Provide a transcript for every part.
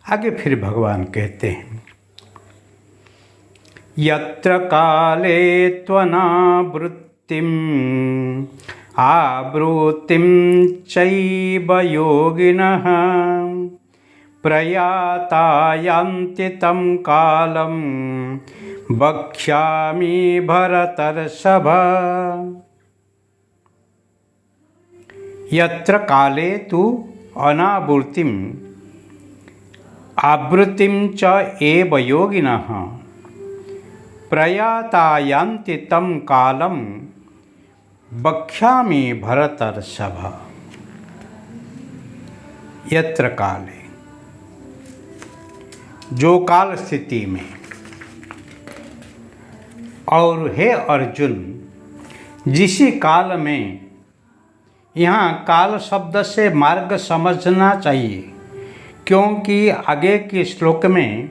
आगे फिर भगवान कहते हैं, यत्र काले त्वनावृत्तिम आवृत्तिम चैव योगिनः प्रयाता यान्ति तं कालं वक्ष्यामि भरतर्षभ। यत्र काले तु अनावृत्तिम आवृत्तिम च एव योगिनः प्रयाता यान्ति तं कालं वक्ष्यामि भरतर्षभ। यत्र काले, जो काल स्थिति में, और हे अर्जुन जिसी काल में, यहाँ काल शब्द से मार्ग समझना चाहिए, क्योंकि आगे के श्लोक में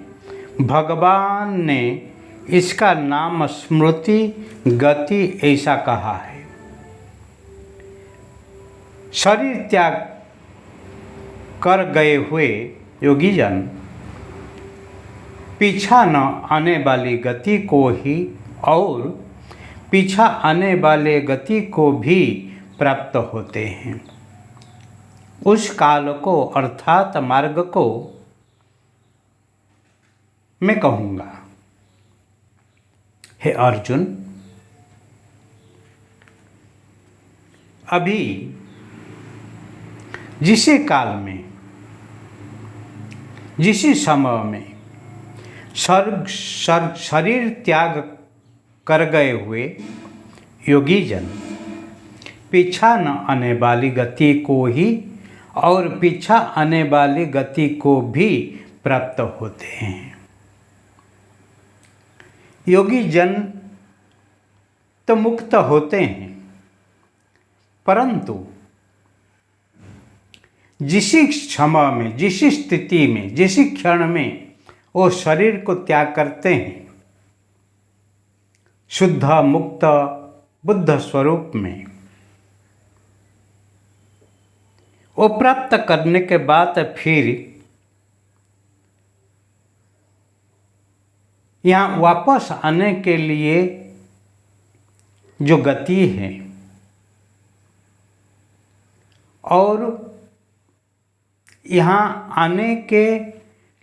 भगवान ने इसका नाम स्मृति गति ऐसा कहा है। शरीर त्याग कर गए हुए योगीजन पीछा न आने वाली गति को ही और पीछा आने वाले गति को भी प्राप्त होते हैं। उस काल को अर्थात मार्ग को मैं कहूँगा, हे अर्जुन, अभी जिसी काल में, जिसी समय में शरीर त्याग कर गए हुए योगीजन पीछा न आने वाली गति को ही और पीछा आने वाली गति को भी प्राप्त होते हैं। योगी जन तो मुक्त होते हैं, परंतु जिसी क्षमा में, जिसी स्थिति में, जिसी क्षण में वो शरीर को त्याग करते हैं, शुद्ध मुक्त बुद्ध स्वरूप में, वो प्राप्त करने के बाद फिर यहाँ वापस आने के लिए जो गति है और यहाँ आने के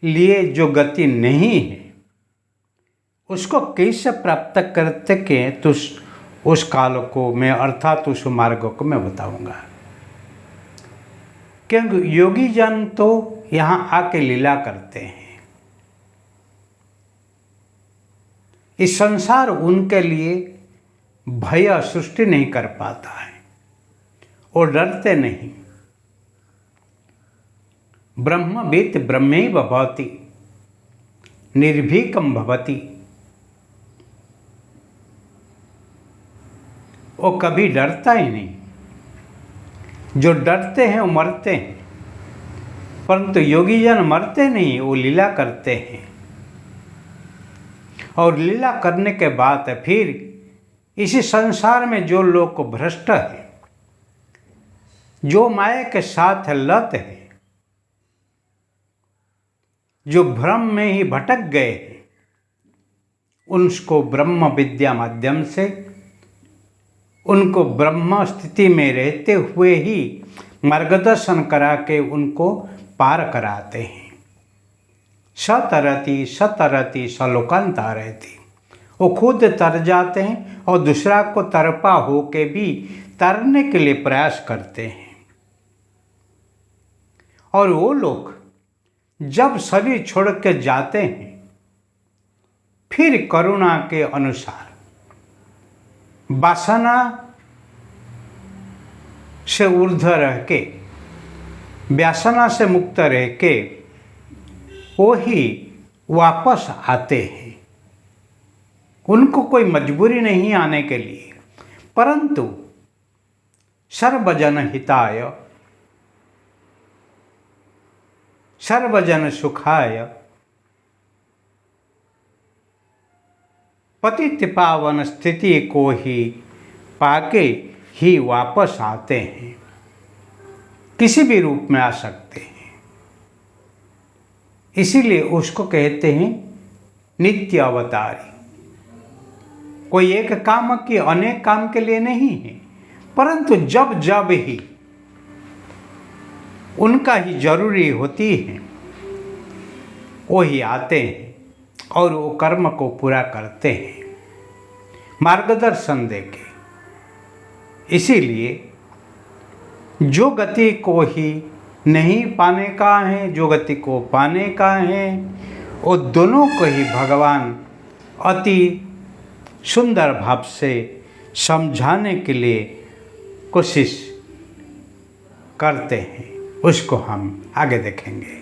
लिए जो गति नहीं है, उसको कैसे प्राप्त करते के तो उस काल को मैं अर्थात उस मार्ग को मैं बताऊंगा। क्योंकि योगी जन तो यहाँ आके लीला करते हैं। इस संसार उनके लिए भय सृष्टि नहीं कर पाता है और डरते नहीं। ब्रह्मवित् ब्रह्मैव भवति निर्भीकं भवति। वो कभी डरता ही नहीं। जो डरते हैं वो मरते हैं, परंतु योगी जन मरते नहीं, वो लीला करते हैं। और लीला करने के बाद फिर इसी संसार में जो लोग भ्रष्ट है, जो माया के साथ लत है, जो भ्रम में ही भटक गए हैं, उनको ब्रह्म विद्या माध्यम से, उनको ब्रह्म स्थिति में रहते हुए ही मार्गदर्शन करा के उनको पार कराते हैं। सतरति सतरति सलोकन तारयति। वो खुद तर जाते हैं और दूसरा को तरपा हो के भी तरने के लिए प्रयास करते हैं। और वो लोग जब शरीर छोड़ के जाते हैं, फिर करुणा के अनुसार वासना से ऊर्ध्व रह के, व्यासना से मुक्त रह के वो ही वापस आते हैं। उनको कोई मजबूरी नहीं आने के लिए, परंतु सर्वजन हिताय सर्वजन सुखाय पतित पावन स्थिति को ही पाके ही वापस आते हैं। किसी भी रूप में आ सकते हैं। इसीलिए उसको कहते हैं नित्य अवतारी। कोई एक काम की अनेक काम के लिए नहीं है, परंतु जब जब ही उनका ही जरूरी होती है वो ही आते हैं और वो कर्म को पूरा करते हैं मार्गदर्शन देके। इसीलिए जो गति को ही नहीं पाने का है, जो गति को पाने का है, वो दोनों को ही भगवान अति सुंदर भाव से समझाने के लिए कोशिश करते हैं। उसको हम आगे देखेंगे।